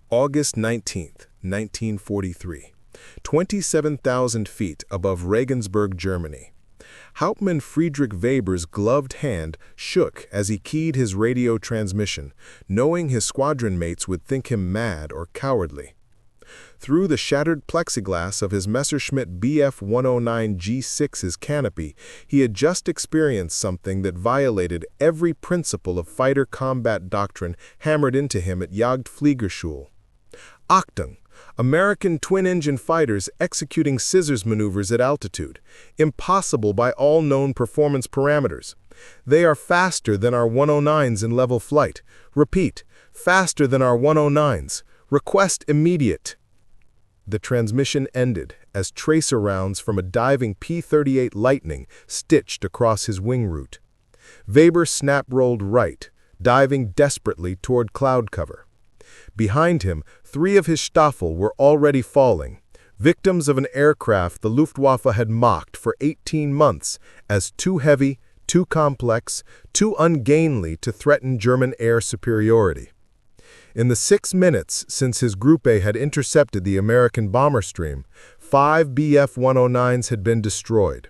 August 19th, 1943. 27,000 feet above Regensburg, Germany. Hauptmann Friedrich Weber's gloved hand shook as he keyed his radio transmission, knowing his squadron mates would think him mad or cowardly. Through the shattered plexiglass of his Messerschmitt Bf 109 G6's canopy, he had just experienced something that violated every principle of fighter combat doctrine hammered into him at Jagdfliegerschule. Achtung! American twin-engine fighters executing scissors maneuvers at altitude, impossible by all known performance parameters. They are faster than our 109s in level flight. Repeat, faster than our 109s. Request immediate. The transmission ended as tracer rounds from a diving P-38 Lightning stitched across his wing route. Weber snap-rolled right, diving desperately toward cloud cover. Behind him, 3 of his Staffel were already falling, victims of an aircraft the Luftwaffe had mocked for 18 months as too heavy, too complex, too ungainly to threaten German air superiority. In the 6 minutes since his Group A had intercepted the American bomber stream, 5 Bf 109s had been destroyed.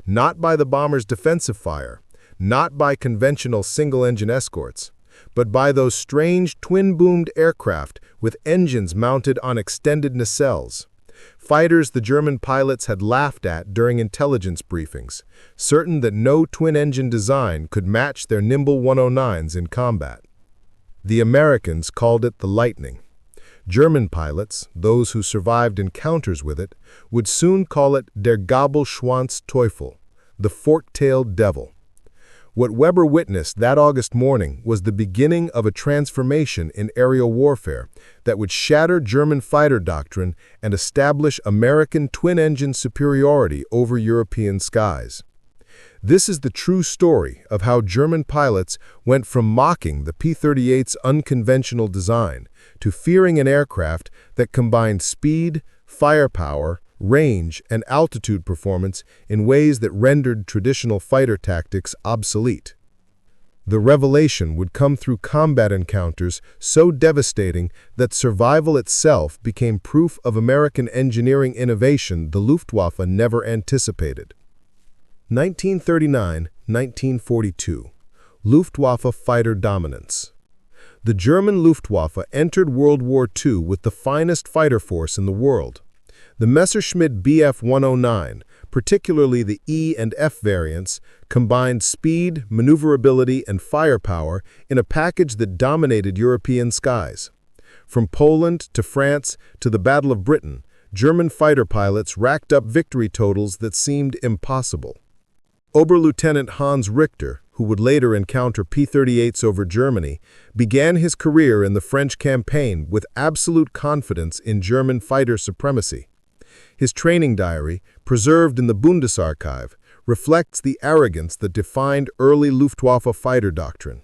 Not by the bomber's defensive fire, not by conventional single-engine escorts, but by those strange twin-boomed aircraft with engines mounted on extended nacelles. Fighters the German pilots had laughed at during intelligence briefings, certain that no twin-engine design could match their nimble 109s in combat. The Americans called it the Lightning. German pilots, those who survived encounters with it, would soon call it der Gabelschwanz Teufel, the fork-tailed devil. What Weber witnessed that August morning was the beginning of a transformation in aerial warfare that would shatter German fighter doctrine and establish American twin-engine superiority over European skies. This is the true story of how German pilots went from mocking the P-38's unconventional design to fearing an aircraft that combined speed, firepower, range, and altitude performance in ways that rendered traditional fighter tactics obsolete. The revelation would come through combat encounters so devastating that survival itself became proof of American engineering innovation the Luftwaffe never anticipated. 1939–1942. Luftwaffe fighter dominance. The German Luftwaffe entered World War II with the finest fighter force in the world. The Messerschmitt Bf 109, particularly the E and F variants, combined speed, maneuverability, and firepower in a package that dominated European skies. From Poland to France to the Battle of Britain, German fighter pilots racked up victory totals that seemed impossible. Oberlieutenant Hans Richter, who would later encounter P-38s over Germany, began his career in the French campaign with absolute confidence in German fighter supremacy. His training diary, preserved in the Bundesarchive, reflects the arrogance that defined early Luftwaffe fighter doctrine.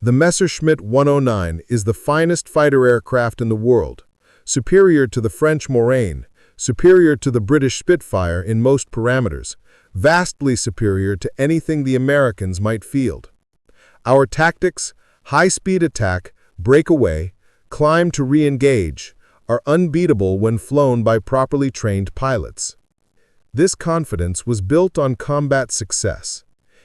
The Messerschmitt 109 is the finest fighter aircraft in the world, superior to the French Morane, superior to the British Spitfire in most parameters, vastly superior to anything the Americans might field. Our tactics, high-speed attack, breakaway, climb to re-engage, are unbeatable when flown by properly trained pilots. This confidence was built on combat success.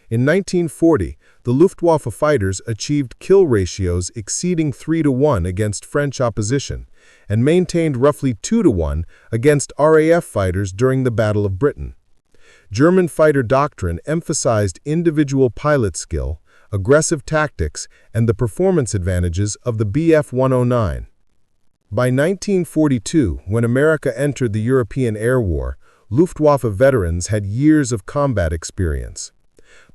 In 1940, the Luftwaffe fighters achieved kill ratios exceeding 3-to-1 against French opposition and maintained roughly 2-to-1 against RAF fighters during the Battle of Britain. German fighter doctrine emphasized individual pilot skill, aggressive tactics, and the performance advantages of the Bf 109. By 1942, when America entered the European Air War, Luftwaffe veterans had years of combat experience.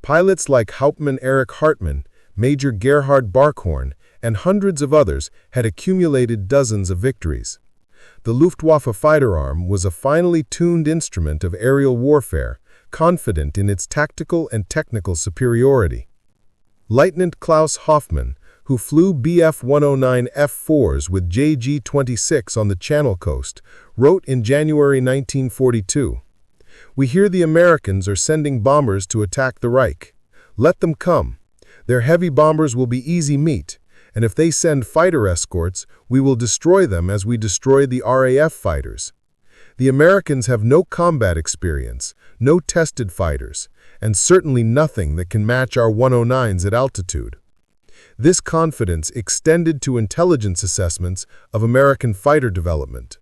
Pilots like Hauptmann Erich Hartmann, Major Gerhard Barkhorn, and hundreds of others had accumulated dozens of victories. The Luftwaffe fighter arm was a finely tuned instrument of aerial warfare, confident in its tactical and technical superiority. Lieutenant Klaus Hoffmann, who flew Bf 109 F4s with JG-26 on the Channel Coast, wrote in January 1942, "We hear the Americans are sending bombers to attack the Reich. Let them come. Their heavy bombers will be easy meat, and if they send fighter escorts, we will destroy them as we destroyed the RAF fighters. The Americans have no combat experience, no tested fighters, and certainly nothing that can match our 109s at altitude. This confidence extended to intelligence assessments of American fighter development.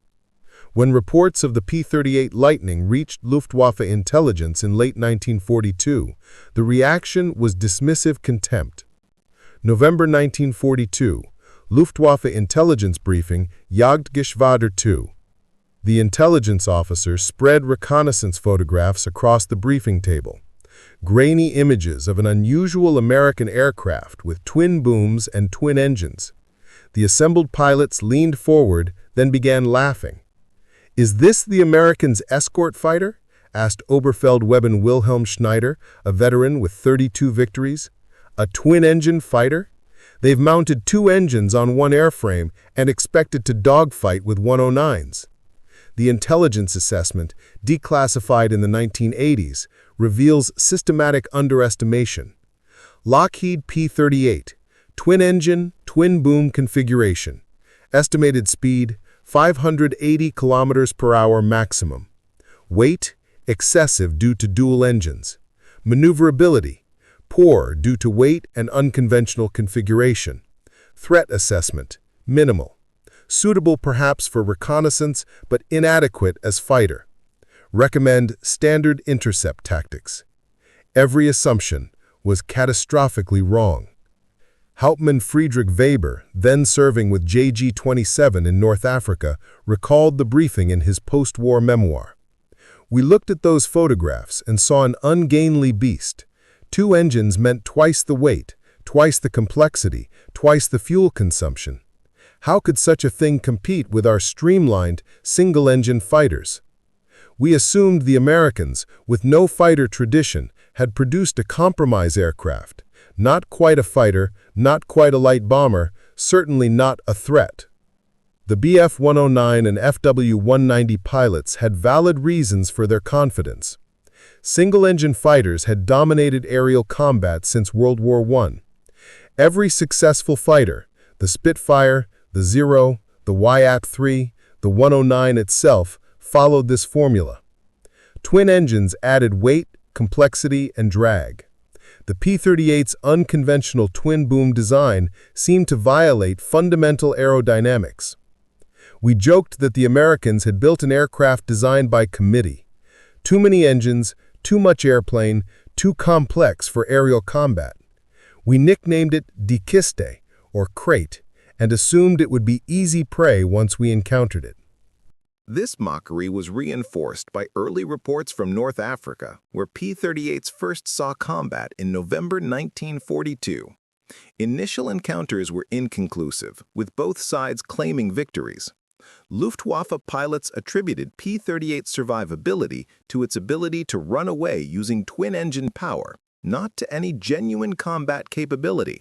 When reports of the P-38 Lightning reached Luftwaffe intelligence in late 1942, the reaction was dismissive contempt. November 1942, Luftwaffe intelligence briefing, Jagdgeschwader 2. The intelligence officer spread reconnaissance photographs across the briefing table. Grainy images of an unusual American aircraft with twin booms and twin engines. The assembled pilots leaned forward, then began laughing. "Is this the Americans' escort fighter?" asked Oberfeldwebel Wilhelm Schneider, a veteran with 32 victories. "A twin-engine fighter? They've mounted 2 engines on one airframe and expected to dogfight with 109s." The intelligence assessment, declassified in the 1980s, reveals systematic underestimation. Lockheed P-38, twin-engine, twin-boom configuration. Estimated speed, 580 kilometers per hour maximum. Weight, excessive due to dual engines. Maneuverability, poor due to weight and unconventional configuration. Threat assessment, minimal. Suitable perhaps for reconnaissance, but inadequate as fighter. Recommend standard intercept tactics. Every assumption was catastrophically wrong. Hauptmann Friedrich Weber, then serving with JG-27 in North Africa, recalled the briefing in his post-war memoir. "We looked at those photographs and saw an ungainly beast. 2 engines meant twice the weight, twice the complexity, twice the fuel consumption. How could such a thing compete with our streamlined, single-engine fighters? We assumed the Americans, with no fighter tradition, had produced a compromise aircraft. Not quite a fighter, not quite a light bomber, certainly not a threat." The Bf-109 and FW-190 pilots had valid reasons for their confidence. Single-engine fighters had dominated aerial combat since World War I. Every successful fighter, the Spitfire, the Zero, the WWII, the 109 itself, followed this formula. Twin engines added weight, complexity, and drag. The P-38's unconventional twin-boom design seemed to violate fundamental aerodynamics. We joked that the Americans had built an aircraft designed by committee. Too many engines, too much airplane, too complex for aerial combat. We nicknamed it Die Kiste, or crate, and assumed it would be easy prey once we encountered it. This mockery was reinforced by early reports from North Africa, where P-38s first saw combat in November 1942. Initial encounters were inconclusive, with both sides claiming victories. Luftwaffe pilots attributed P-38 survivability to its ability to run away using twin-engine power, not to any genuine combat capability.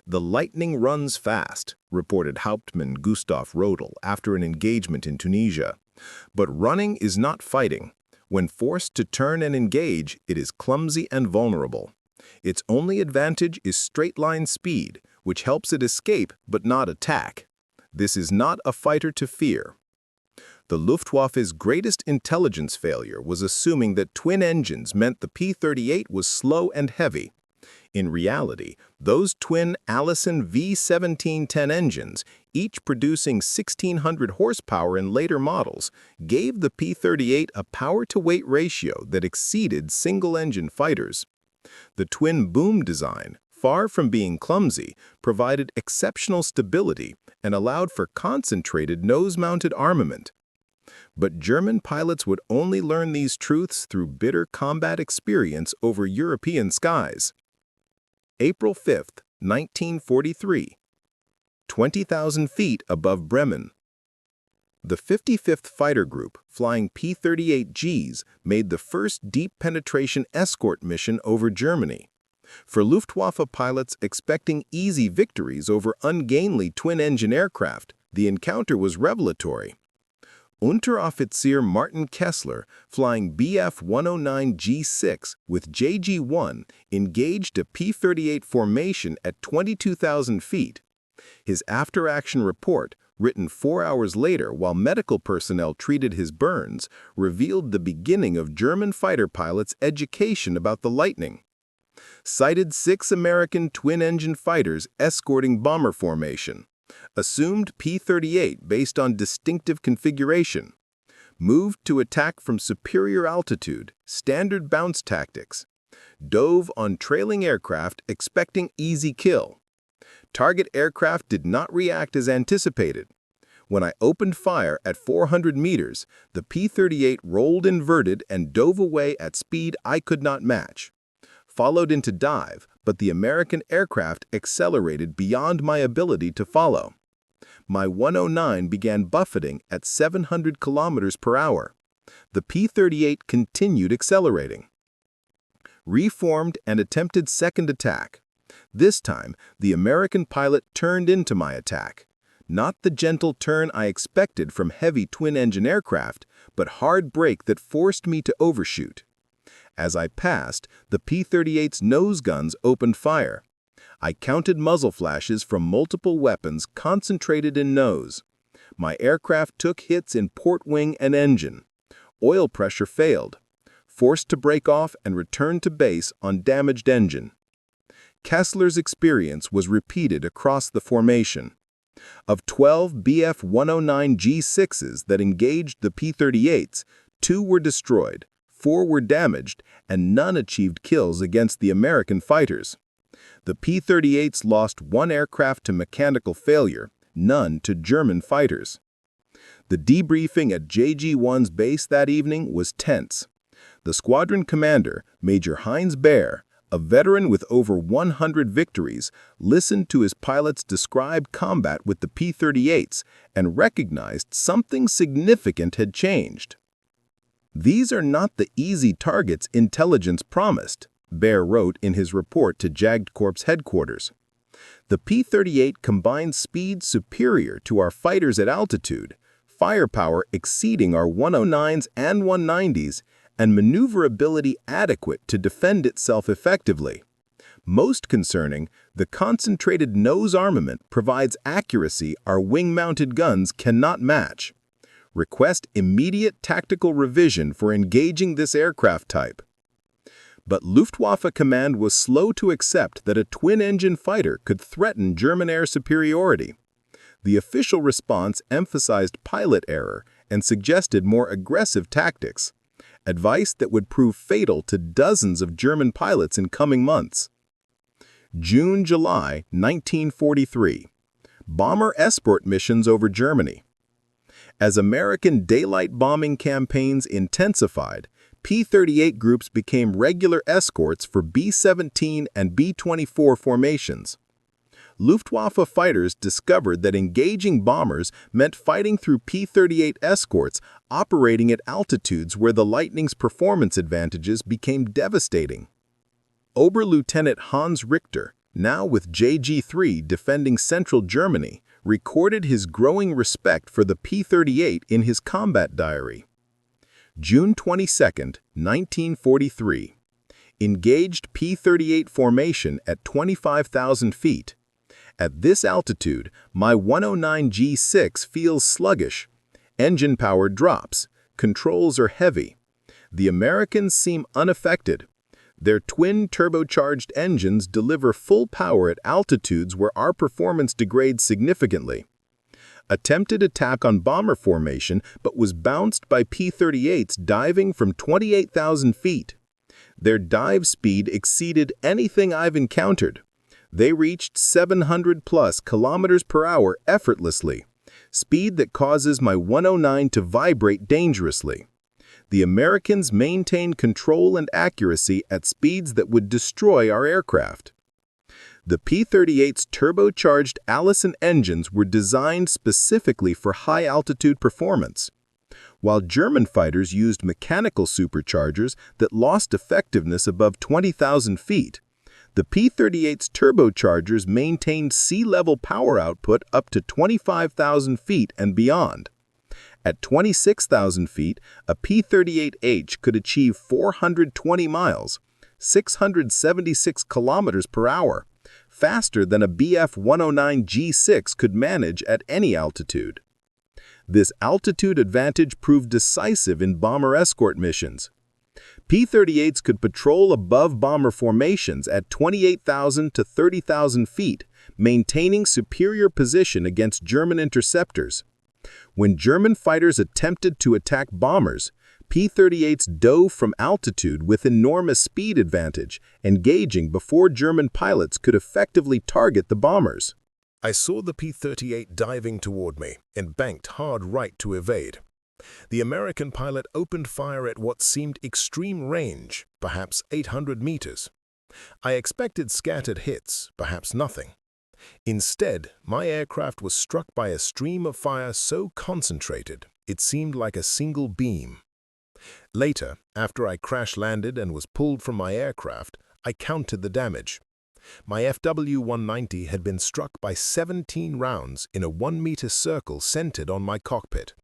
"The Lightning runs fast," reported Hauptmann Gustav Rodel after an engagement in Tunisia. "But running is not fighting. When forced to turn and engage, it is clumsy and vulnerable. Its only advantage is straight-line speed, which helps it escape but not attack. This is not a fighter to fear." The Luftwaffe's greatest intelligence failure was assuming that twin engines meant the P-38 was slow and heavy. In reality, those twin Allison V1710 engines, each producing 1,600 horsepower in later models, gave the P-38 a power-to-weight ratio that exceeded single-engine fighters. The twin-boom design, far from being clumsy, provided exceptional stability and allowed for concentrated nose-mounted armament. But German pilots would only learn these truths through bitter combat experience over European skies. April 5, 1943. 20,000 feet above Bremen. The 55th Fighter Group, flying P-38Gs, made the first deep penetration escort mission over Germany. For Luftwaffe pilots expecting easy victories over ungainly twin-engine aircraft, the encounter was revelatory. Unteroffizier Martin Kessler, flying Bf-109G6 with JG-1, engaged a P-38 formation at 22,000 feet, His after-action report, written 4 hours later while medical personnel treated his burns, revealed the beginning of German fighter pilots' education about the Lightning. Cited 6 American twin-engine fighters escorting bomber formation. Assumed P-38 based on distinctive configuration. Moved to attack from superior altitude, standard bounce tactics. Dove on trailing aircraft expecting easy kill. Target aircraft did not react as anticipated. When I opened fire at 400 meters, the P-38 rolled inverted and dove away at speed I could not match. Followed into dive, but the American aircraft accelerated beyond my ability to follow. My 109 began buffeting at 700 kilometers per hour. The P-38 continued accelerating. Reformed and attempted second attack. This time, the American pilot turned into my attack. Not the gentle turn I expected from heavy twin-engine aircraft, but hard brake that forced me to overshoot. As I passed, the P-38's nose guns opened fire. I counted muzzle flashes from multiple weapons concentrated in nose. My aircraft took hits in port wing and engine. Oil pressure failed. Forced to break off and return to base on damaged engine. Kessler's experience was repeated across the formation. Of 12 Bf-109 G6s that engaged the P-38s, 2 were destroyed, 4 were damaged, and none achieved kills against the American fighters. The P-38s lost 1 aircraft to mechanical failure, none to German fighters. The debriefing at JG-1's base that evening was tense. The squadron commander, Major Heinz Baer, a veteran with over 100 victories, listened to his pilots describe combat with the P-38s and recognized something significant had changed. "These are not the easy targets intelligence promised," Baer wrote in his report to JAG Corps headquarters. "The P-38 combined speed superior to our fighters at altitude, firepower exceeding our 109s and 190s, and maneuverability adequate to defend itself effectively. Most concerning, the concentrated nose armament provides accuracy our wing-mounted guns cannot match. Request immediate tactical revision for engaging this aircraft type." But Luftwaffe command was slow to accept that a twin-engine fighter could threaten German air superiority. The official response emphasized pilot error and suggested more aggressive tactics, advice that would prove fatal to dozens of German pilots in coming months. June-July 1943. Bomber escort missions over Germany. As American daylight bombing campaigns intensified, P-38 groups became regular escorts for B-17 and B-24 formations. Luftwaffe fighters discovered that engaging bombers meant fighting through P-38 escorts operating at altitudes where the Lightning's performance advantages became devastating. Oberlieutenant Hans Richter, now with JG-3 defending central Germany, recorded his growing respect for the P-38 in his combat diary. June 22, 1943. Engaged P-38 formation at 25,000 feet. At this altitude, my 109 G6 feels sluggish. Engine power drops. Controls are heavy. The Americans seem unaffected. Their twin turbocharged engines deliver full power at altitudes where our performance degrades significantly. Attempted attack on bomber formation but was bounced by P-38s diving from 28,000 feet. Their dive speed exceeded anything I've encountered. They reached 700+ kilometers per hour effortlessly, speed that causes my 109 to vibrate dangerously. The Americans maintained control and accuracy at speeds that would destroy our aircraft. The P-38's turbocharged Allison engines were designed specifically for high-altitude performance, while German fighters used mechanical superchargers that lost effectiveness above 20,000 feet. The P-38's turbochargers maintained sea-level power output up to 25,000 feet and beyond. At 26,000 feet, a P-38H could achieve 420 miles, 676 kilometers per hour, faster than a Bf-109 G6 could manage at any altitude. This altitude advantage proved decisive in bomber escort missions. P-38s could patrol above bomber formations at 28,000 to 30,000 feet, maintaining superior position against German interceptors. When German fighters attempted to attack bombers, P-38s dove from altitude with enormous speed advantage, engaging before German pilots could effectively target the bombers. I saw the P-38 diving toward me and banked hard right to evade. The American pilot opened fire at what seemed extreme range, perhaps 800 meters. I expected scattered hits, perhaps nothing. Instead, my aircraft was struck by a stream of fire so concentrated, it seemed like a single beam. Later, after I crash-landed and was pulled from my aircraft, I counted the damage. My FW-190 had been struck by 17 rounds in a 1-meter circle centered on my cockpit.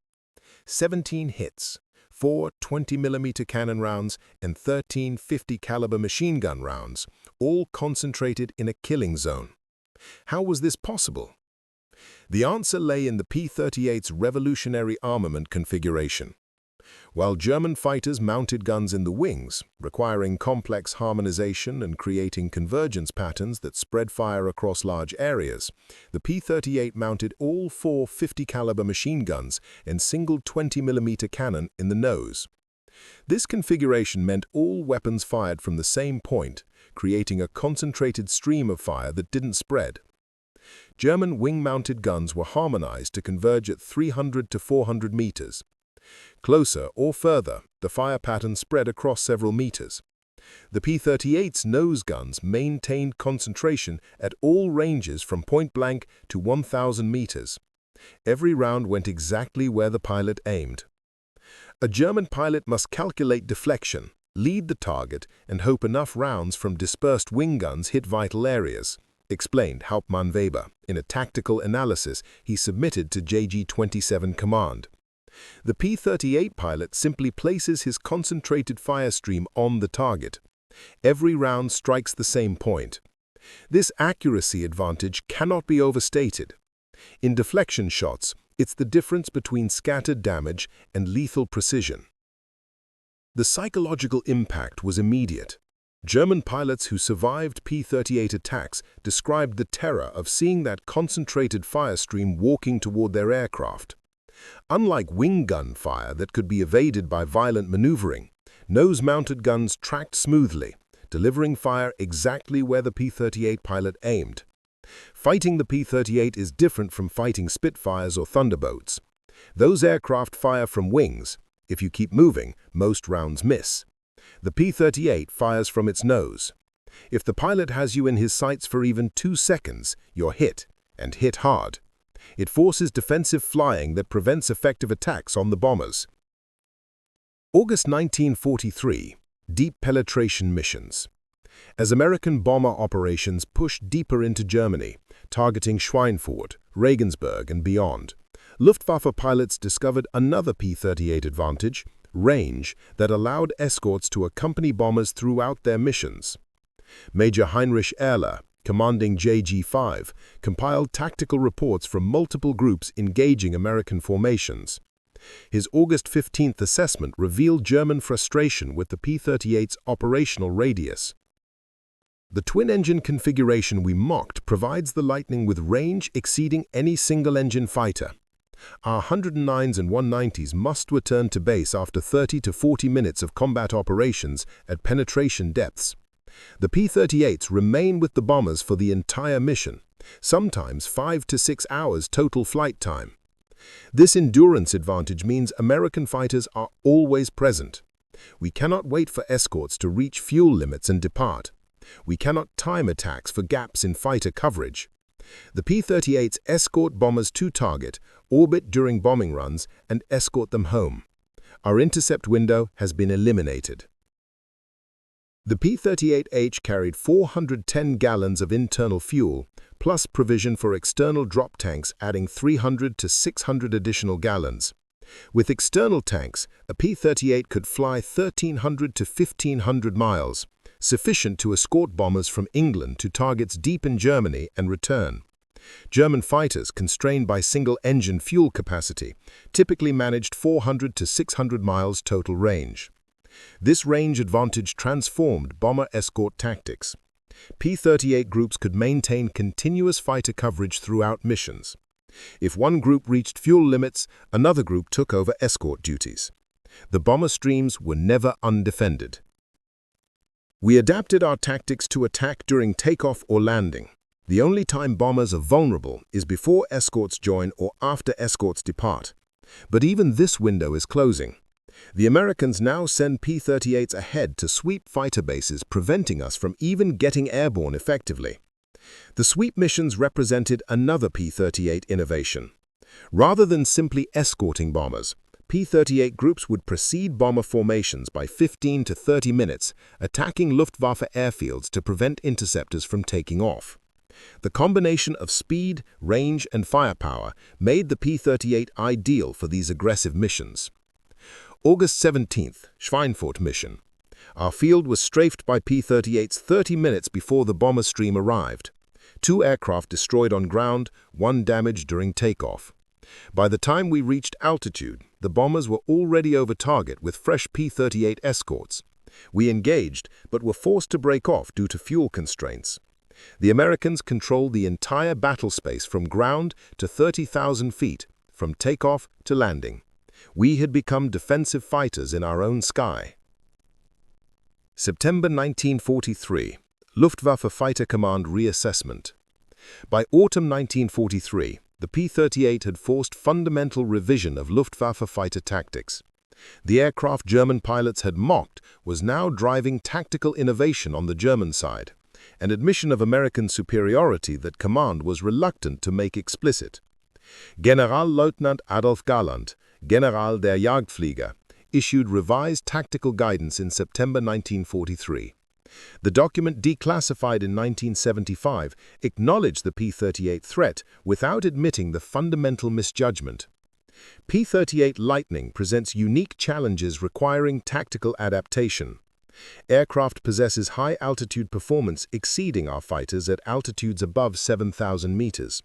17 hits, 4 20mm cannon rounds and 13 50-caliber machine gun rounds, all concentrated in a killing zone. How was this possible? The answer lay in the P-38's revolutionary armament configuration. While German fighters mounted guns in the wings, requiring complex harmonization and creating convergence patterns that spread fire across large areas, the P-38 mounted all 4 50-caliber machine guns and single 20mm cannon in the nose. This configuration meant all weapons fired from the same point, creating a concentrated stream of fire that didn't spread. German wing-mounted guns were harmonized to converge at 300 to 400 meters. Closer or further, the fire pattern spread across several meters. The P-38's nose guns maintained concentration at all ranges from point-blank to 1,000 meters. Every round went exactly where the pilot aimed. A German pilot must calculate deflection, lead the target, and hope enough rounds from dispersed wing guns hit vital areas, explained Hauptmann Weber in a tactical analysis he submitted to JG-27 Command. The P-38 pilot simply places his concentrated fire stream on the target. Every round strikes the same point. This accuracy advantage cannot be overstated. In deflection shots, it's the difference between scattered damage and lethal precision. The psychological impact was immediate. German pilots who survived P-38 attacks described the terror of seeing that concentrated fire stream walking toward their aircraft. Unlike wing gun fire that could be evaded by violent maneuvering, nose-mounted guns tracked smoothly, delivering fire exactly where the P-38 pilot aimed. Fighting the P-38 is different from fighting Spitfires or Thunderbolts. Those aircraft fire from wings. If you keep moving, most rounds miss. The P-38 fires from its nose. If the pilot has you in his sights for even 2 seconds, you're hit, and hit hard. It forces defensive flying that prevents effective attacks on the bombers. August 1943, deep penetration missions. As American bomber operations pushed deeper into Germany, targeting Schweinfurt, Regensburg, and beyond, Luftwaffe pilots discovered another P-38 advantage, range, that allowed escorts to accompany bombers throughout their missions. Major Heinrich Ehrler, commanding JG-5, compiled tactical reports from multiple groups engaging American formations. His August 15th assessment revealed German frustration with the P-38's operational radius. The twin-engine configuration we mocked provides the Lightning with range exceeding any single-engine fighter. Our 109s and 190s must return to base after 30 to 40 minutes of combat operations at penetration depths. The P-38s remain with the bombers for the entire mission, sometimes 5 to 6 hours total flight time. This endurance advantage means American fighters are always present. We cannot wait for escorts to reach fuel limits and depart. We cannot time attacks for gaps in fighter coverage. The P-38s escort bombers to target, orbit during bombing runs, and escort them home. Our intercept window has been eliminated. The P-38H carried 410 gallons of internal fuel, plus provision for external drop tanks adding 300 to 600 additional gallons. With external tanks, a P-38 could fly 1,300 to 1,500 miles, sufficient to escort bombers from England to targets deep in Germany and return. German fighters, constrained by single-engine fuel capacity, typically managed 400 to 600 miles total range. This range advantage transformed bomber escort tactics. P-38 groups could maintain continuous fighter coverage throughout missions. If one group reached fuel limits, another group took over escort duties. The bomber streams were never undefended. We adapted our tactics to attack during takeoff or landing. The only time bombers are vulnerable is before escorts join or after escorts depart. But even this window is closing. The Americans now send P-38s ahead to sweep fighter bases, preventing us from even getting airborne effectively. The sweep missions represented another P-38 innovation. Rather than simply escorting bombers, P-38 groups would precede bomber formations by 15 to 30 minutes, attacking Luftwaffe airfields to prevent interceptors from taking off. The combination of speed, range, and firepower made the P-38 ideal for these aggressive missions. August 17th, Schweinfurt mission. Our field was strafed by P-38s 30 minutes before the bomber stream arrived. 2 aircraft destroyed on ground, 1 damaged during takeoff. By the time we reached altitude, the bombers were already over target with fresh P-38 escorts. We engaged, but were forced to break off due to fuel constraints. The Americans controlled the entire battle space from ground to 30,000 feet, from takeoff to landing. We had become defensive fighters in our own sky. September 1943, Luftwaffe Fighter Command reassessment. By autumn 1943, the P-38 had forced fundamental revision of Luftwaffe fighter tactics. The aircraft German pilots had mocked was now driving tactical innovation on the German side, an admission of American superiority that command was reluctant to make explicit. Generalleutnant Adolf Galland, General der Jagdflieger, issued revised tactical guidance in September 1943. The document, declassified in 1975, acknowledged the P-38 threat without admitting the fundamental misjudgment. P-38 Lightning presents unique challenges requiring tactical adaptation. Aircraft possesses high-altitude performance exceeding our fighters at altitudes above 7,000 meters.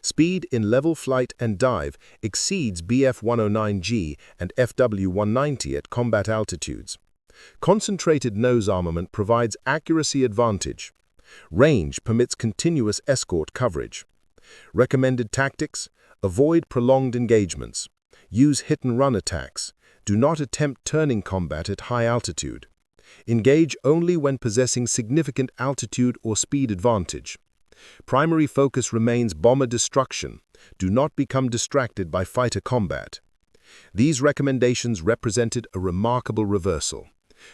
Speed in level flight and dive exceeds Bf-109G and Fw-190 at combat altitudes. Concentrated nose armament provides accuracy advantage. Range permits continuous escort coverage. Recommended tactics: avoid prolonged engagements. Use hit-and-run attacks. Do not attempt turning combat at high altitude. Engage only when possessing significant altitude or speed advantage. Primary focus remains bomber destruction. Do not become distracted by fighter combat. These recommendations represented a remarkable reversal.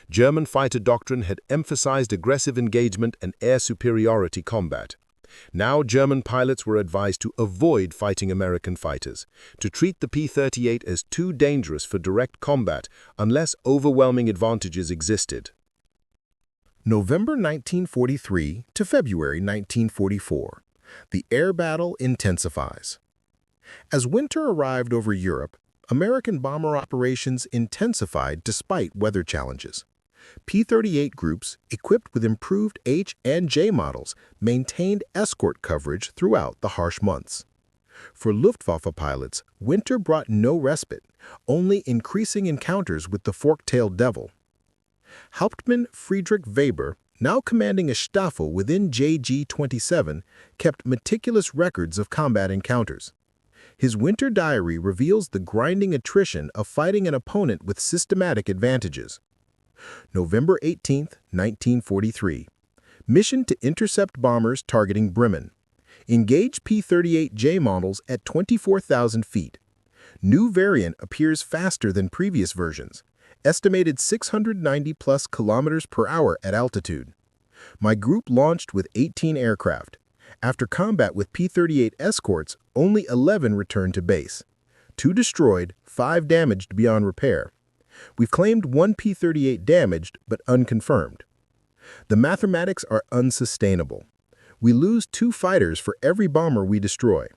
German fighter doctrine had emphasized aggressive engagement and air superiority combat. Now German pilots were advised to avoid fighting American fighters, to treat the P-38 as too dangerous for direct combat unless overwhelming advantages existed. November 1943 to February 1944. The air battle intensifies. As winter arrived over Europe, American bomber operations intensified despite weather challenges. P-38 groups, equipped with improved H and J models, maintained escort coverage throughout the harsh months. For Luftwaffe pilots, winter brought no respite, only increasing encounters with the fork-tailed devil. Hauptmann Friedrich Weber, now commanding a Staffel within JG-27, kept meticulous records of combat encounters. His winter diary reveals the grinding attrition of fighting an opponent with systematic advantages. November 18, 1943. Mission to intercept bombers targeting Bremen. Engage P-38J models at 24,000 feet. New variant appears faster than previous versions. Estimated 690+ kilometers per hour at altitude. My group launched with 18 aircraft. After combat with P-38 escorts, only 11 returned to base. 2 destroyed, 5 damaged beyond repair. We've claimed 1 P-38 damaged, but unconfirmed. The mathematics are unsustainable. We lose 2 fighters for every bomber we destroy.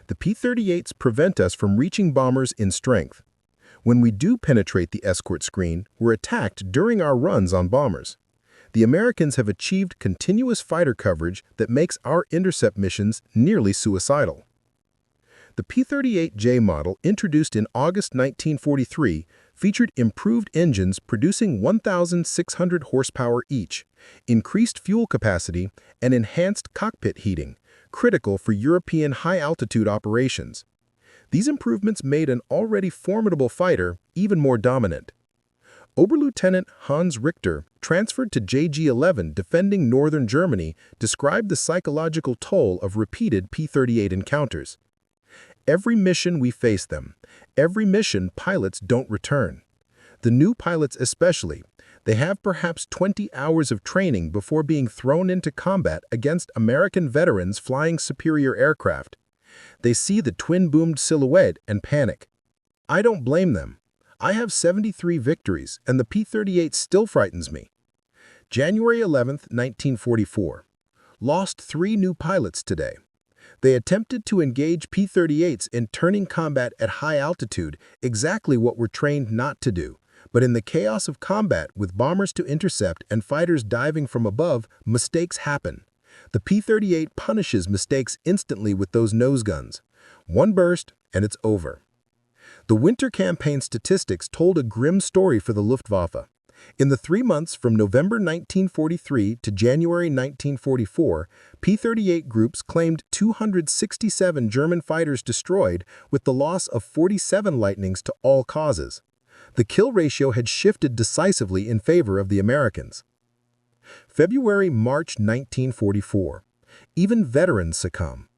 The P-38s prevent us from reaching bombers in strength. When we do penetrate the escort screen, we're attacked during our runs on bombers. the Americans have achieved continuous fighter coverage that makes our intercept missions nearly suicidal. The P-38J model, introduced in August 1943, featured improved engines producing 1,600 horsepower each, increased fuel capacity, and enhanced cockpit heating, critical for European high-altitude operations. These improvements made an already formidable fighter even more dominant. Oberlieutenant Hans Richter, transferred to JG-11 defending northern Germany, described the psychological toll of repeated P-38 encounters. Every mission we face them. Every mission pilots don't return. The new pilots especially. They have perhaps 20 hours of training before being thrown into combat against American veterans flying superior aircraft. They see the twin-boomed silhouette and panic. I don't blame them. I have 73 victories, and the P-38 still frightens me. January 11, 1944. Lost 3 new pilots today. They attempted to engage P-38s in turning combat at high altitude, exactly what we're trained not to do. But in the chaos of combat, with bombers to intercept and fighters diving from above, mistakes happen. The P-38 punishes mistakes instantly with those nose guns. One burst, and it's over. The winter campaign statistics told a grim story for the Luftwaffe. In the 3 months from November 1943 to January 1944, P-38 groups claimed 267 German fighters destroyed, with the loss of 47 Lightnings to all causes. The kill ratio had shifted decisively in favor of the Americans. February-March 1944. Even veterans succumb.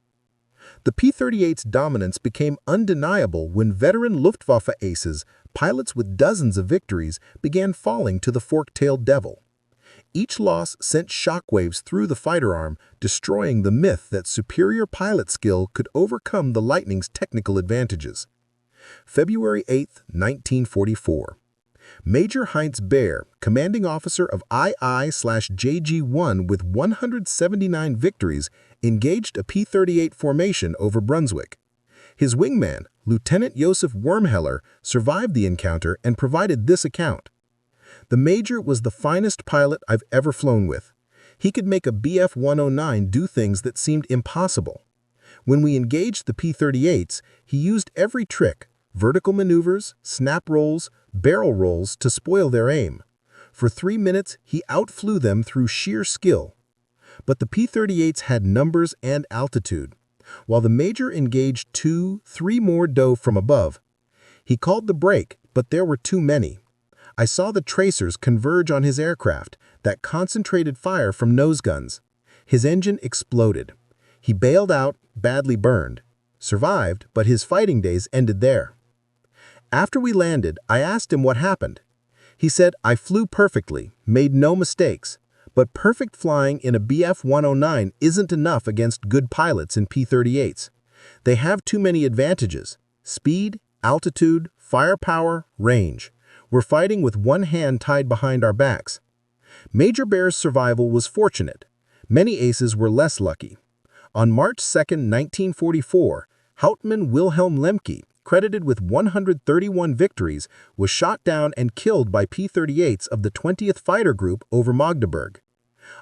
The P-38's dominance became undeniable when veteran Luftwaffe aces, pilots with dozens of victories, began falling to the fork-tailed devil. Each loss sent shockwaves through the fighter arm, destroying the myth that superior pilot skill could overcome the Lightning's technical advantages. February 8, 1944. Major Heinz Baer, commanding officer of II/JG-1 with 179 victories, engaged a P-38 formation over Brunswick. His wingman, Lieutenant Josef Wormheller, survived the encounter and provided this account. The Major was the finest pilot I've ever flown with. He could make a Bf-109 do things that seemed impossible. When we engaged the P-38s, he used every trick, vertical maneuvers, snap rolls, barrel rolls to spoil their aim. For 3 minutes, he outflew them through sheer skill. But the P-38s had numbers and altitude. While the Major engaged 2-3 more dove from above. He called the break, but there were too many. I saw the tracers converge on his aircraft, that concentrated fire from nose guns. His engine exploded. He bailed out, badly burned. Survived, but his fighting days ended there. After we landed, I asked him what happened. He said, I flew perfectly, made no mistakes. But perfect flying in a Bf-109 isn't enough against good pilots in P-38s. They have too many advantages: speed, altitude, firepower, range. We're fighting with one hand tied behind our backs. Major Baer's survival was fortunate. Many aces were less lucky. On March 2, 1944, Hauptmann Wilhelm Lemke, credited with 131 victories, was shot down and killed by P-38s of the 20th Fighter Group over Magdeburg.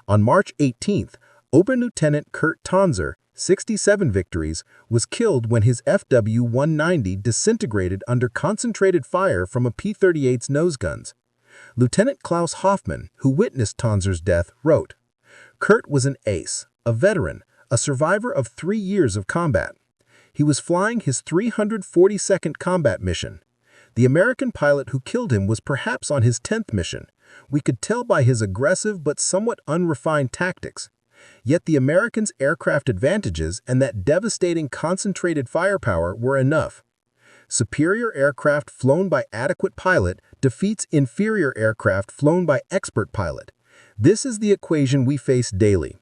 On March 18th, Oberlieutenant Kurt Tonzer, 67 victories, was killed when his FW-190 disintegrated under concentrated fire from a P-38's nose guns. Lieutenant Klaus Hoffmann, who witnessed Tonzer's death, wrote, Kurt was an ace, a veteran, a survivor of 3 years of combat. He was flying his 342nd combat mission. The American pilot who killed him was perhaps on his 10th mission. We could tell by his aggressive but somewhat unrefined tactics. Yet the Americans' aircraft advantages and that devastating concentrated firepower were enough. Superior aircraft flown by adequate pilot defeats inferior aircraft flown by expert pilot. This is the equation we face daily.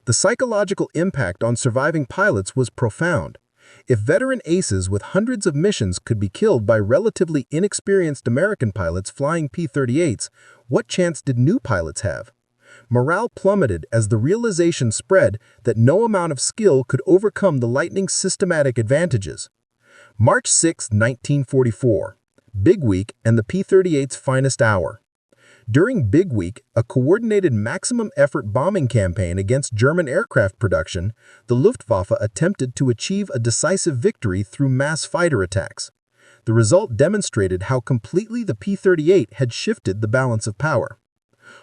The psychological impact on surviving pilots was profound. If veteran aces with hundreds of missions could be killed by relatively inexperienced American pilots flying P-38s, what chance did new pilots have? Morale plummeted as the realization spread that no amount of skill could overcome the Lightning's systematic advantages. March 6, 1944. Big week and the P-38's finest hour. During Big Week, a coordinated maximum-effort bombing campaign against German aircraft production, the Luftwaffe attempted to achieve a decisive victory through mass fighter attacks. The result demonstrated how completely the P-38 had shifted the balance of power.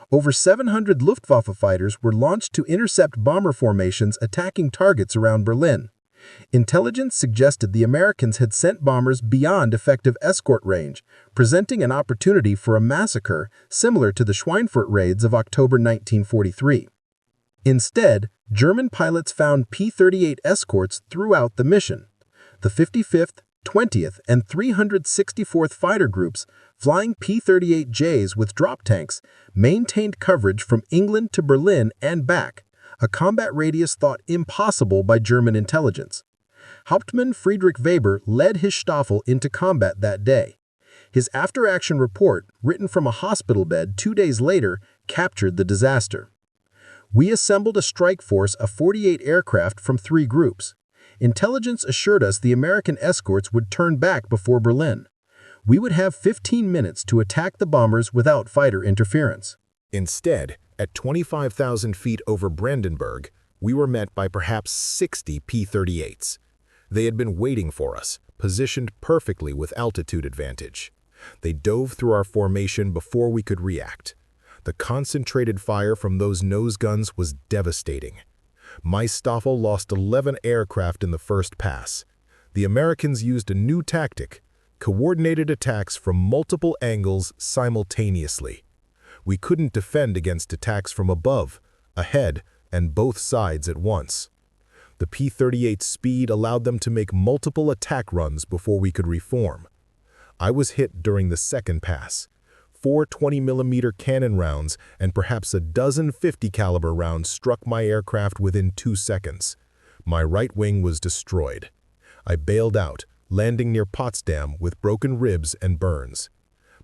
Over 700 Luftwaffe fighters were launched to intercept bomber formations attacking targets around Berlin. Intelligence suggested the Americans had sent bombers beyond effective escort range, presenting an opportunity for a massacre similar to the Schweinfurt raids of October 1943. Instead, German pilots found P-38 escorts throughout the mission. The 55th, 20th, and 364th Fighter Groups, flying P-38Js with drop tanks, maintained coverage from England to Berlin and back, a combat radius thought impossible by German intelligence. Hauptmann Friedrich Weber led his Staffel into combat that day. His after-action report, written from a hospital bed 2 days later, captured the disaster. "We assembled a strike force of 48 aircraft from 3 groups. Intelligence assured us the American escorts would turn back before Berlin. We would have 15 minutes to attack the bombers without fighter interference." Instead, at 25,000 feet over Brandenburg, we were met by perhaps 60 P-38s. They had been waiting for us, positioned perfectly with altitude advantage. They dove through our formation before we could react. The concentrated fire from those nose guns was devastating. My Staffel lost 11 aircraft in the first pass. The Americans used a new tactic: coordinated attacks from multiple angles simultaneously. We couldn't defend against attacks from above, ahead, and both sides at once. The P-38's speed allowed them to make multiple attack runs before we could reform. I was hit during the second pass. 4 20mm cannon rounds and perhaps a dozen 50 caliber rounds struck my aircraft within 2 seconds. My right wing was destroyed. I bailed out, landing near Potsdam with broken ribs and burns.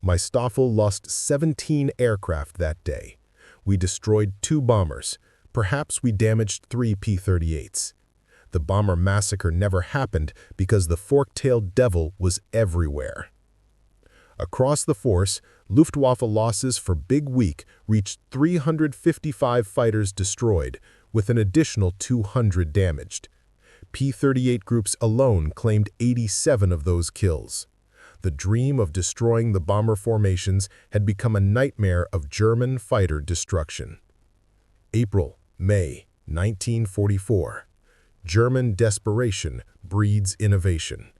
My Staffel lost 17 aircraft that day. We destroyed 2 bombers. Perhaps we damaged 3 P-38s. The bomber massacre never happened because the fork-tailed devil was everywhere. Across the force, Luftwaffe losses for Big Week reached 355 fighters destroyed, with an additional 200 damaged. P-38 groups alone claimed 87 of those kills. The dream of destroying the bomber formations had become a nightmare of German fighter destruction. April, May 1944. German desperation breeds innovation.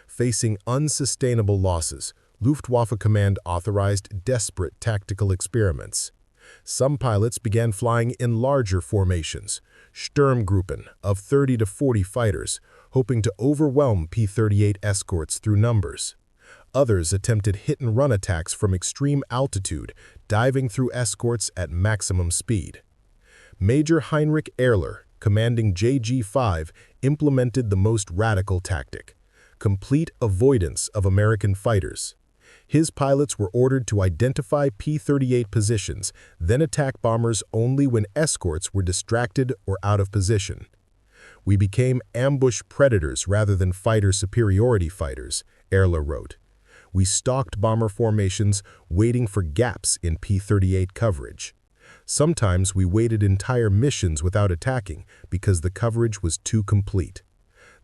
Facing unsustainable losses, Luftwaffe Command authorized desperate tactical experiments. Some pilots began flying in larger formations, Sturmgruppen of 30 to 40 fighters, hoping to overwhelm P-38 escorts through numbers. Others attempted hit-and-run attacks from extreme altitude, diving through escorts at maximum speed. Major Heinrich Ehrler, commanding JG-5, implemented the most radical tactic: complete avoidance of American fighters. His pilots were ordered to identify P-38 positions, then attack bombers only when escorts were distracted or out of position. "We became ambush predators rather than fighter superiority fighters," Ehrler wrote. "We stalked bomber formations, waiting for gaps in P-38 coverage. Sometimes we waited entire missions without attacking because the coverage was too complete.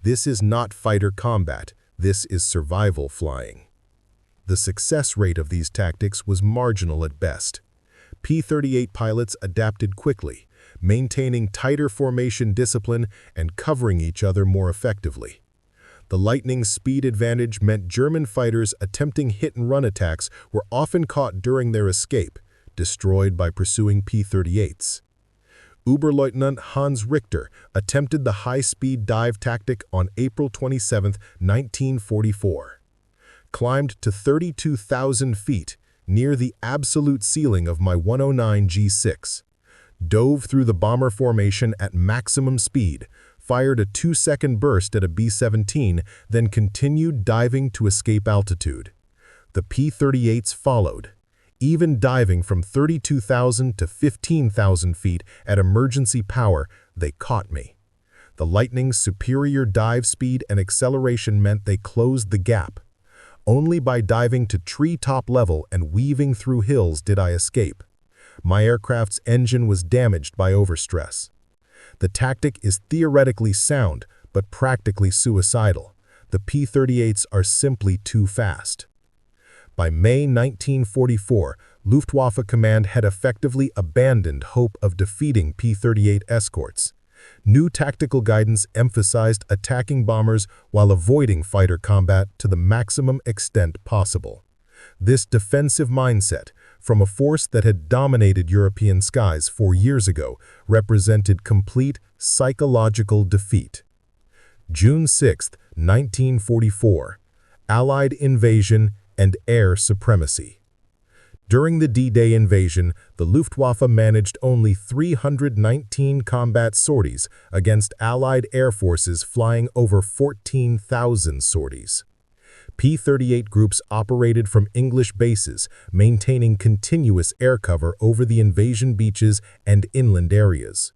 This is not fighter combat, this is survival flying." The success rate of these tactics was marginal at best. P-38 pilots adapted quickly, maintaining tighter formation discipline and covering each other more effectively. The lightning speed advantage meant German fighters attempting hit-and-run attacks were often caught during their escape, destroyed by pursuing P-38s. Oberleutnant Hans Richter attempted the high-speed dive tactic on April 27, 1944. Climbed to 32,000 feet, near the absolute ceiling of my 109 G6. Dove through the bomber formation at maximum speed, fired a 2-second burst at a B-17, then continued diving to escape altitude. The P-38s followed. Even diving from 32,000 to 15,000 feet at emergency power, they caught me. The Lightning's superior dive speed and acceleration meant they closed the gap. Only by diving to treetop level and weaving through hills did I escape. My aircraft's engine was damaged by overstress. The tactic is theoretically sound, but practically suicidal. The P-38s are simply too fast. By May 1944, Luftwaffe Command had effectively abandoned hope of defeating P-38 escorts. New tactical guidance emphasized attacking bombers while avoiding fighter combat to the maximum extent possible. This defensive mindset, from a force that had dominated European skies 4 years ago, represented complete psychological defeat. June 6, 1944. Allied invasion and air supremacy. During the D-Day invasion, the Luftwaffe managed only 319 combat sorties against Allied air forces flying over 14,000 sorties. P-38 groups operated from English bases, maintaining continuous air cover over the invasion beaches and inland areas.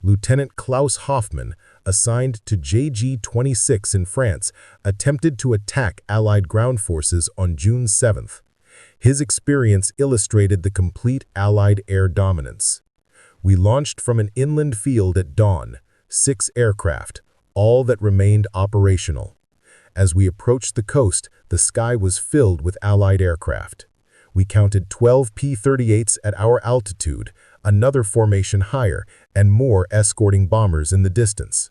Lieutenant Klaus Hoffmann, assigned to JG-26 in France, attempted to attack Allied ground forces on June 7. His experience illustrated the complete Allied air dominance. We launched from an inland field at dawn, 6 aircraft, all that remained operational. As we approached the coast, the sky was filled with Allied aircraft. We counted 12 P-38s at our altitude, another formation higher, and more escorting bombers in the distance.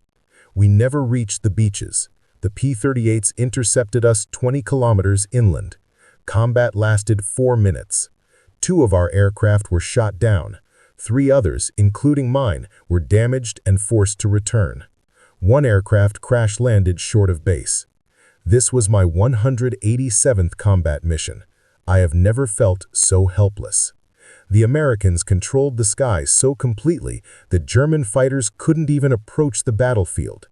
We never reached the beaches. The P-38s intercepted us 20 kilometers inland. Combat lasted 4 minutes. 2 of our aircraft were shot down. 3 others, including mine, were damaged and forced to return. 1 aircraft crash-landed short of base. This was my 187th combat mission. I have never felt so helpless. The Americans controlled the skies so completely that German fighters couldn't even approach the battlefield.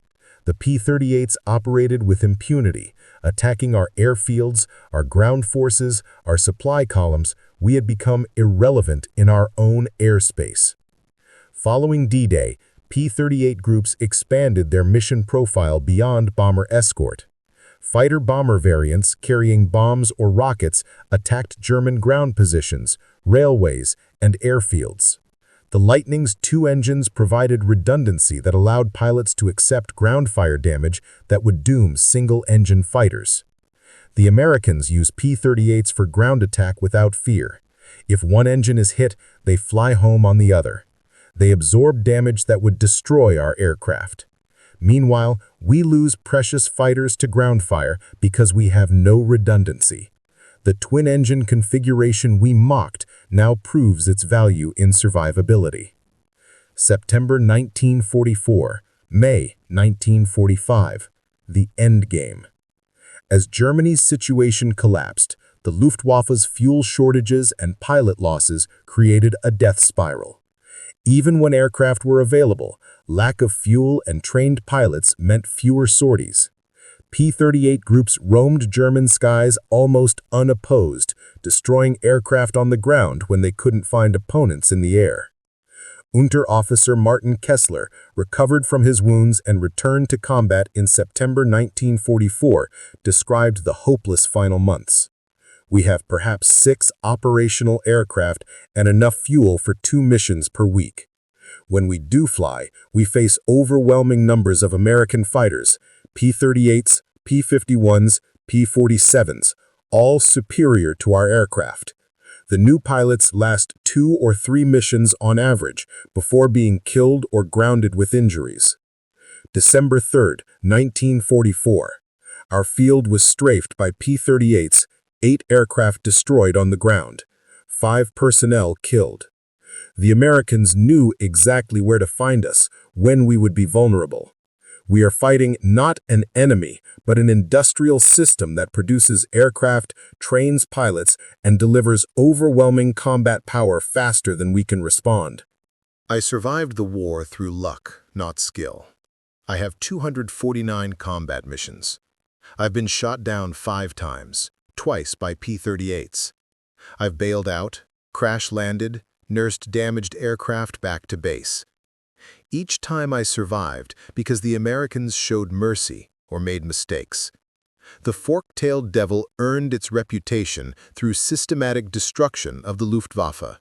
The P-38s operated with impunity, attacking our airfields, our ground forces, our supply columns. We had become irrelevant in our own airspace. Following D-Day, P-38 groups expanded their mission profile beyond bomber escort. Fighter-bomber variants carrying bombs or rockets attacked German ground positions, railways, and airfields. The Lightning's 2 engines provided redundancy that allowed pilots to accept ground fire damage that would doom single-engine fighters. The Americans use P-38s for ground attack without fear. If one engine is hit, they fly home on the other. They absorb damage that would destroy our aircraft. Meanwhile, we lose precious fighters to ground fire because we have no redundancy. The twin-engine configuration we mocked now proves its value in survivability. September 1944, May 1945, the endgame. As Germany's situation collapsed, the Luftwaffe's fuel shortages and pilot losses created a death spiral. Even when aircraft were available, lack of fuel and trained pilots meant fewer sorties. P-38 groups roamed German skies almost unopposed, destroying aircraft on the ground when they couldn't find opponents in the air. Unterofficer Martin Kessler recovered from his wounds and returned to combat in September 1944, described the hopeless final months. We have perhaps 6 operational aircraft and enough fuel for 2 missions per week. When we do fly, we face overwhelming numbers of American fighters, P-38s, P-51s, P-47s, all superior to our aircraft. The new pilots last 2 or 3 missions on average before being killed or grounded with injuries. December 3, 1944. Our field was strafed by P-38s, 8 aircraft destroyed on the ground, 5 personnel killed. The Americans knew exactly where to find us when we would be vulnerable. We are fighting not an enemy, but an industrial system that produces aircraft, trains pilots, and delivers overwhelming combat power faster than we can respond. I survived the war through luck, not skill. I have 249 combat missions. I've been shot down 5 times, twice by P-38s. I've bailed out, crash-landed, nursed damaged aircraft back to base. Each time I survived because the Americans showed mercy or made mistakes. The fork-tailed devil earned its reputation through systematic destruction of the Luftwaffe.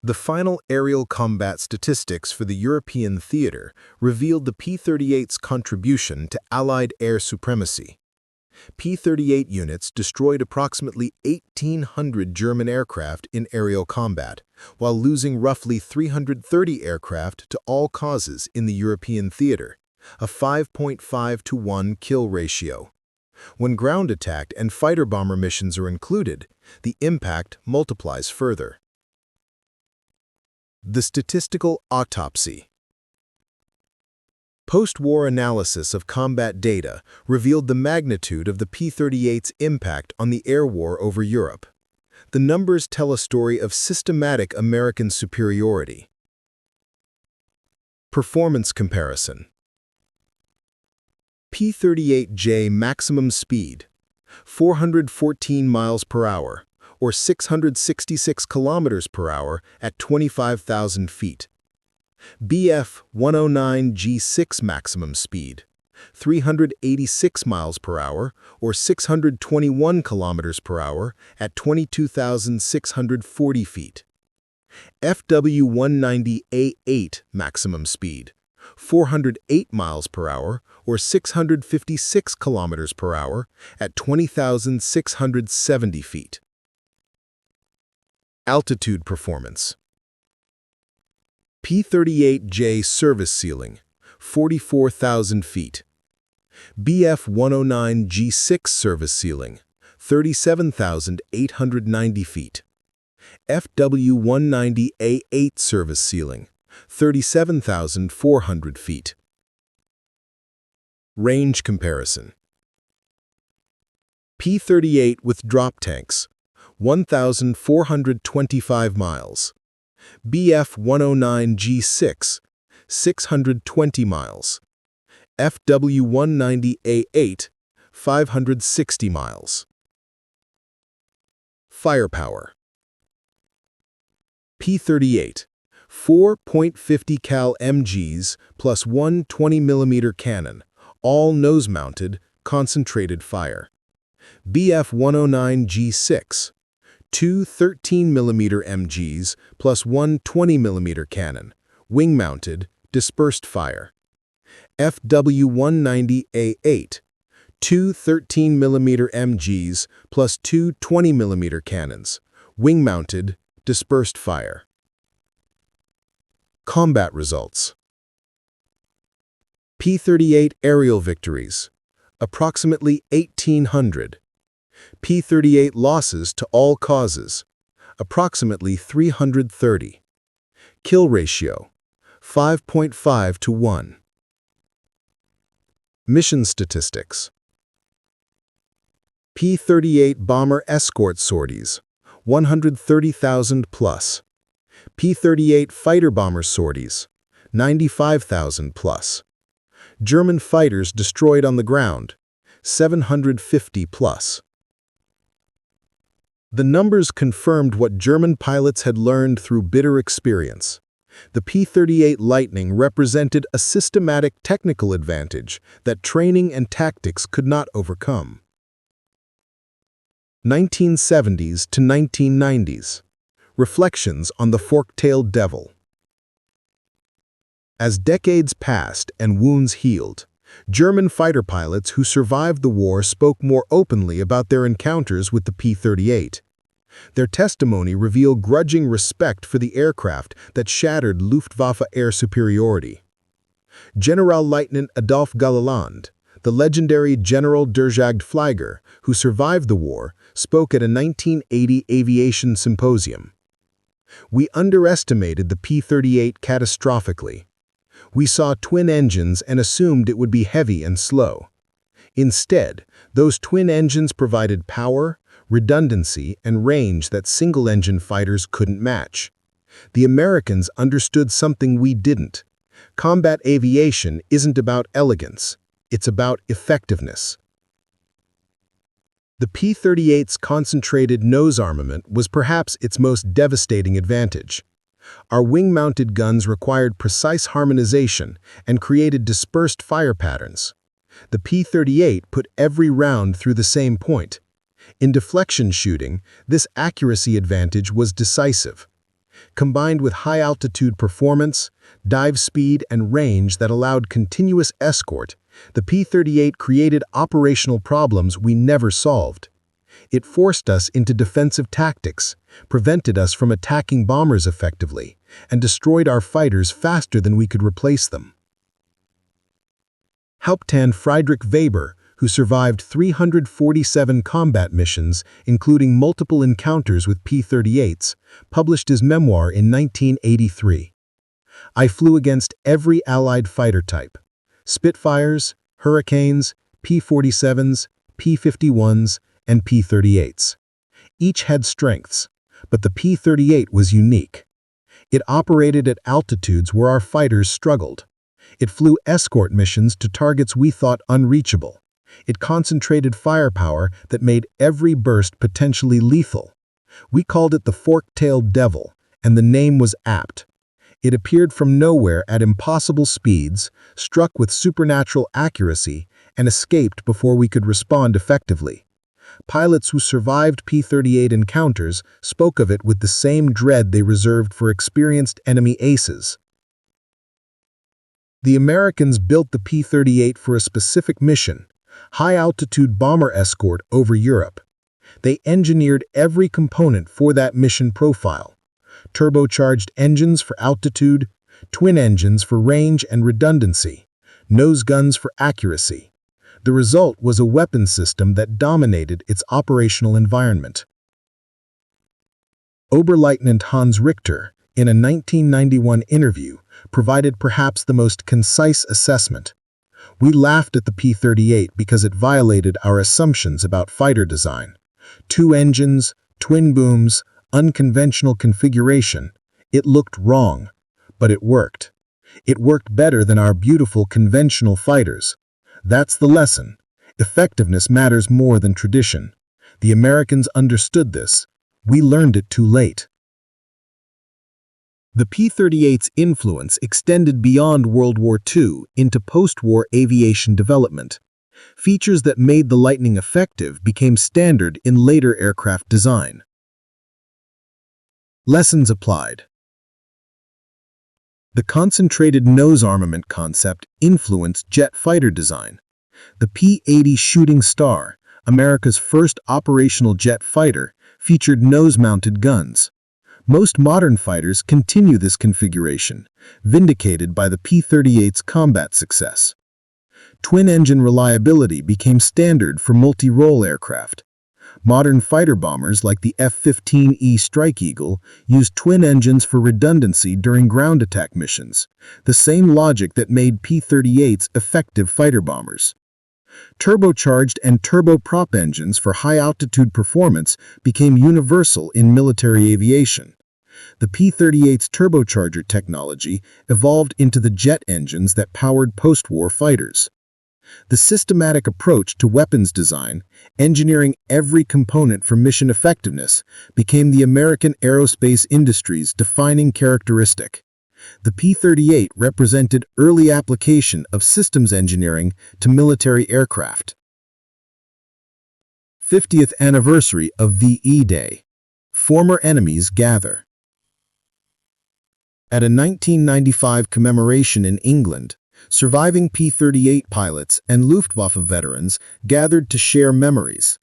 The final aerial combat statistics for the European theater revealed the P-38's contribution to Allied air supremacy. P-38 units destroyed approximately 1,800 German aircraft in aerial combat, while losing roughly 330 aircraft to all causes in the European theater, a 5.5-to-1 kill ratio. When ground attack and fighter-bomber missions are included, the impact multiplies further. The statistical autopsy. Post-war analysis of combat data revealed the magnitude of the P-38's impact on the air war over Europe. The numbers tell a story of systematic American superiority. Performance comparison. P-38J maximum speed, 414 miles per hour, or 666 kilometers per hour at 25,000 feet. Bf-109G6 maximum speed, 386 miles per hour, or 621 kilometers per hour at 22,640 feet. FW-190A8 maximum speed, 408 miles per hour, or 656 kilometers per hour at 20,670 feet. Altitude performance. P-38J service ceiling, 44,000 feet. Bf-109G6 service ceiling, 37,890 feet. FW-190A8 service ceiling, 37,400 feet. Range comparison. P-38 with drop tanks, 1,425 miles. Bf-109G6, 620 miles. FW-190A8, 560 miles. Firepower. P-38, 4.50 cal MGs plus one 20mm cannon, all nose-mounted, concentrated fire. Bf-109G6, two 13mm MGs plus one 20mm cannon, wing-mounted, dispersed fire. FW-190A8, two 13mm MGs plus two 20mm cannons, wing-mounted, dispersed fire. Combat results. P-38 aerial victories, approximately 1,800. P-38 losses to all causes, approximately 330. Kill ratio, 5.5-to-1. Mission statistics. P-38 bomber escort sorties, 130,000 plus. P-38 fighter bomber sorties, 95,000 plus. German fighters destroyed on the ground, 750 plus. The numbers confirmed what German pilots had learned through bitter experience. The P-38 Lightning represented a systematic technical advantage that training and tactics could not overcome. 1970s to 1990s. Reflections on the fork-tailed devil. As decades passed and wounds healed, German fighter pilots who survived the war spoke more openly about their encounters with the P-38. Their testimony revealed grudging respect for the aircraft that shattered Luftwaffe air superiority. Generalleutnant Adolf Galland, the legendary General der Jagdflieger who survived the war, spoke at a 1980 aviation symposium. "We underestimated the P-38 catastrophically. We saw twin engines and assumed it would be heavy and slow. Instead, those twin engines provided power, redundancy, and range that single-engine fighters couldn't match. The Americans understood something we didn't. Combat aviation isn't about elegance, it's about effectiveness." The P-38's concentrated nose armament was perhaps its most devastating advantage. Our wing-mounted guns required precise harmonization and created dispersed fire patterns. The P-38 put every round through the same point. In deflection shooting, this accuracy advantage was decisive. Combined with high-altitude performance, dive speed, and range that allowed continuous escort, the P-38 created operational problems we never solved. It forced us into defensive tactics, prevented us from attacking bombers effectively, and destroyed our fighters faster than we could replace them. Hauptmann Friedrich Weber, who survived 347 combat missions, including multiple encounters with P-38s, published his memoir in 1983. I flew against every Allied fighter type: Spitfires, Hurricanes, P-47s, P-51s, and P-38s. Each had strengths, but the P-38 was unique. It operated at altitudes where our fighters struggled. It flew escort missions to targets we thought unreachable. It concentrated firepower that made every burst potentially lethal. We called it the fork-tailed devil, and the name was apt. It appeared from nowhere at impossible speeds, struck with supernatural accuracy, and escaped before we could respond effectively. Pilots who survived P-38 encounters spoke of it with the same dread they reserved for experienced enemy aces. The Americans built the P-38 for a specific mission: high-altitude bomber escort over Europe. They engineered every component for that mission profile: turbocharged engines for altitude, twin engines for range and redundancy, nose guns for accuracy. The result was a weapon system that dominated its operational environment. Oberleutnant Hans Richter, in a 1991 interview, provided perhaps the most concise assessment. We laughed at the P-38 because it violated our assumptions about fighter design. 2 engines, twin booms, unconventional configuration. It looked wrong, but it worked. It worked better than our beautiful conventional fighters. That's the lesson. Effectiveness matters more than tradition. The Americans understood this. We learned it too late. The P-38's influence extended beyond World War II into post-war aviation development. Features that made the Lightning effective became standard in later aircraft design. Lessons applied. The concentrated nose armament concept influenced jet fighter design. The P-80 Shooting Star, America's first operational jet fighter, featured nose-mounted guns. Most modern fighters continue this configuration, vindicated by the P-38's combat success. Twin-engine reliability became standard for multi-role aircraft. Modern fighter bombers like the F-15E Strike Eagle use twin engines for redundancy during ground attack missions, the same logic that made P-38s effective fighter bombers. Turbocharged and turboprop engines for high-altitude performance became universal in military aviation. The P-38's turbocharger technology evolved into the jet engines that powered post-war fighters. The systematic approach to weapons design, engineering every component for mission effectiveness, became the American aerospace industry's defining characteristic. The P-38 represented early application of systems engineering to military aircraft. 50th Anniversary of WWII Day. Former enemies gather. At a 1995 commemoration in England, surviving P-38 pilots and Luftwaffe veterans gathered to share memories.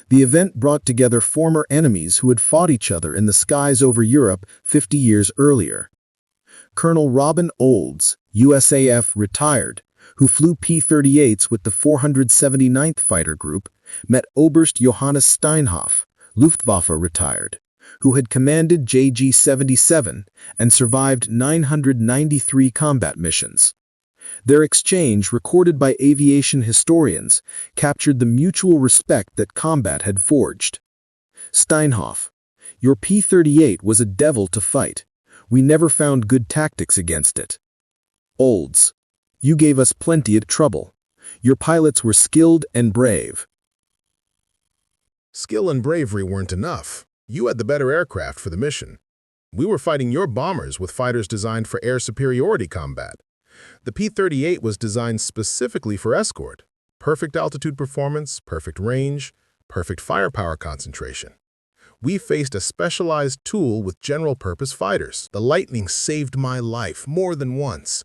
The event brought together former enemies who had fought each other in the skies over Europe 50 years earlier. Colonel Robin Olds, USAF retired, who flew P-38s with the 479th Fighter Group, met Oberst Johannes Steinhoff, Luftwaffe retired, who had commanded JG-77 and survived 993 combat missions. Their exchange, recorded by aviation historians, captured the mutual respect that combat had forged. Steinhoff: "Your P-38 was a devil to fight. We never found good tactics against it." Olds: "You gave us plenty of trouble. Your pilots were skilled and brave." Skill and bravery weren't enough. You had the better aircraft for the mission. We were fighting your bombers with fighters designed for air superiority combat. The P-38 was designed specifically for escort. Perfect altitude performance, perfect range, perfect firepower concentration. We faced a specialized tool with general-purpose fighters. The Lightning saved my life more than once.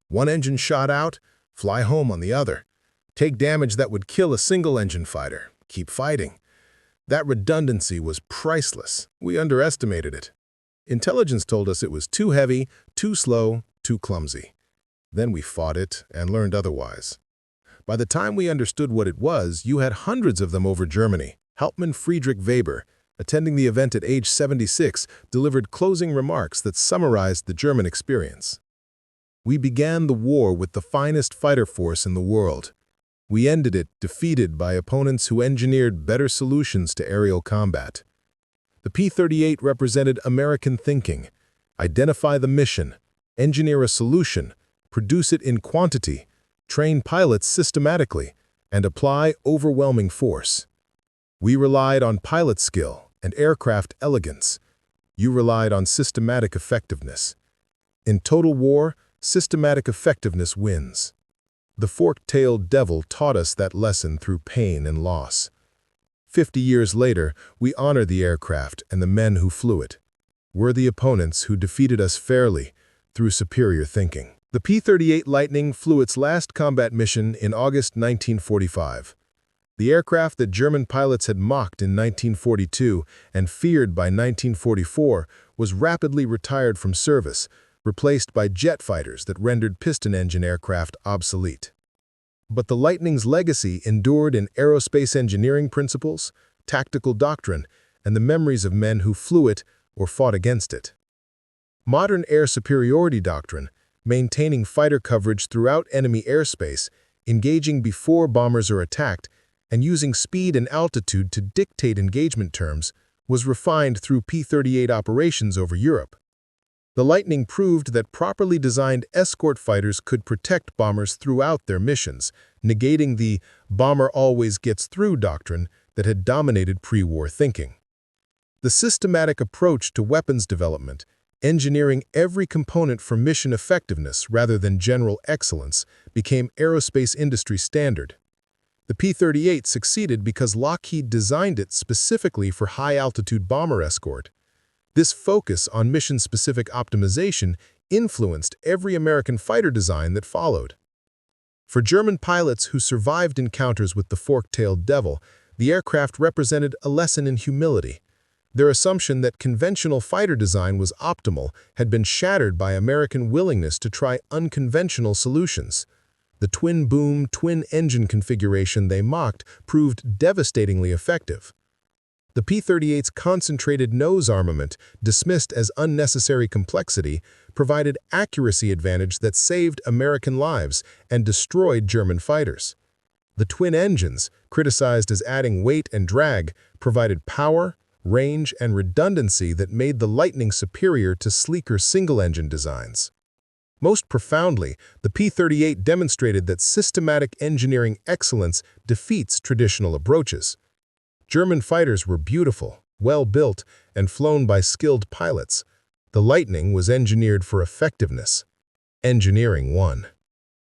One engine shot out, fly home on the other. Take damage that would kill a single-engine fighter. Keep fighting. That redundancy was priceless. We underestimated it. Intelligence told us it was too heavy, too slow, too clumsy. Then we fought it and learned otherwise. By the time we understood what it was, you had hundreds of them over Germany. Hauptmann Friedrich Weber, attending the event at age 76, delivered closing remarks that summarized the German experience. We began the war with the finest fighter force in the world. We ended it defeated by opponents who engineered better solutions to aerial combat. The P-38 represented American thinking. Identify the mission, engineer a solution, produce it in quantity, train pilots systematically, and apply overwhelming force. We relied on pilot skill and aircraft elegance. You relied on systematic effectiveness. In total war, systematic effectiveness wins. The fork-tailed devil taught us that lesson through pain and loss. 50 years later, we honor the aircraft and the men who flew it. We're the opponents who defeated us fairly through superior thinking. The P-38 Lightning flew its last combat mission in August 1945. The aircraft that German pilots had mocked in 1942 and feared by 1944 was rapidly retired from service, replaced by jet fighters that rendered piston-engine aircraft obsolete. But the Lightning's legacy endured in aerospace engineering principles, tactical doctrine, and the memories of men who flew it or fought against it. Modern air superiority doctrine, maintaining fighter coverage throughout enemy airspace, engaging before bombers are attacked, and using speed and altitude to dictate engagement terms, was refined through P-38 operations over Europe. The Lightning proved that properly designed escort fighters could protect bombers throughout their missions, negating the "bomber always gets through" doctrine that had dominated pre-war thinking. The systematic approach to weapons development, engineering every component for mission effectiveness rather than general excellence, became aerospace industry standard. The P-38 succeeded because Lockheed designed it specifically for high-altitude bomber escort. This focus on mission-specific optimization influenced every American fighter design that followed. For German pilots who survived encounters with the fork-tailed devil, the aircraft represented a lesson in humility. Their assumption that conventional fighter design was optimal had been shattered by American willingness to try unconventional solutions. The twin-boom, twin-engine configuration they mocked proved devastatingly effective. The P-38's concentrated nose armament, dismissed as unnecessary complexity, provided accuracy advantage that saved American lives and destroyed German fighters. The twin engines, criticized as adding weight and drag, provided power, range, and redundancy that made the Lightning superior to sleeker single-engine designs. Most profoundly, the P-38 demonstrated that systematic engineering excellence defeats traditional approaches. German fighters were beautiful, well-built, and flown by skilled pilots. The Lightning was engineered for effectiveness. Engineering won.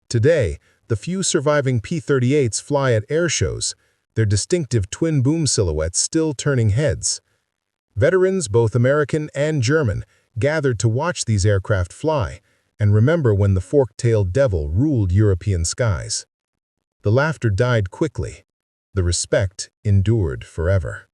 Today, the few surviving P-38s fly at air shows, their distinctive twin-boom silhouettes still turning heads. Veterans, both American and German, gathered to watch these aircraft fly and remember when the fork-tailed devil ruled European skies. The laughter died quickly. The respect endured forever.